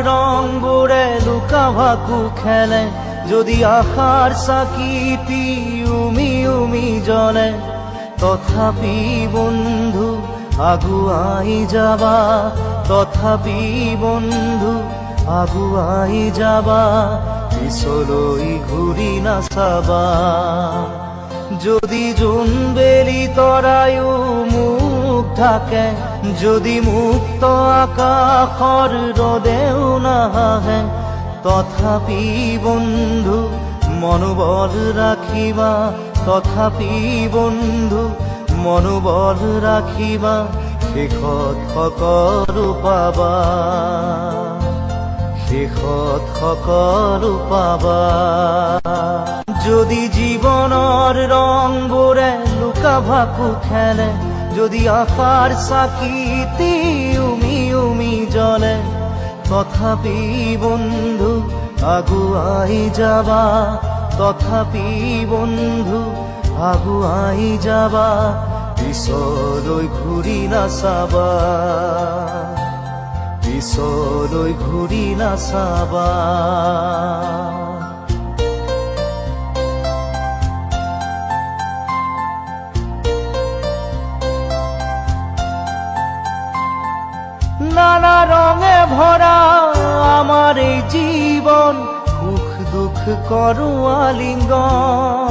রং বোড়ে Luka ভাকু খেলে, যদি আশার চাকিটি উমি উমি জ্বলে, তথাপি বন্ধু আগুৱাই যাবা, তথাপি বন্ধু আগুৱাই যাবা, পিছলৈ ঘূৰি নাচাবা। যদি জোনবেলি তৰায়ো মুখ ঢাকে, যদি মুক্ত আকাশৰ ৰদেও নাহে, তথাপি বন্ধু মনোবল ৰাখিবা, তথাপি বন্ধু মনোবল ৰাখিবা, শেষত সকলো পাবা, শেষত সকলো পাবা। যদি জীৱনৰ ৰংবোৰে লুকা ভাকু খেলে, যদি আশাৰ চাকিটি উমি উমি জ্বলে, তথাপি বন্ধু আগুৱাই যাবা, তথাপি বন্ধু আগুৱাই যাবা, পিছলৈ ঘূৰি নাচাবা, পিছলৈ ঘূৰি নাচাবা। নানা রঙে ভরা আমার এই জীবন, সুখ দুঃখ করো আলিঙ্গন।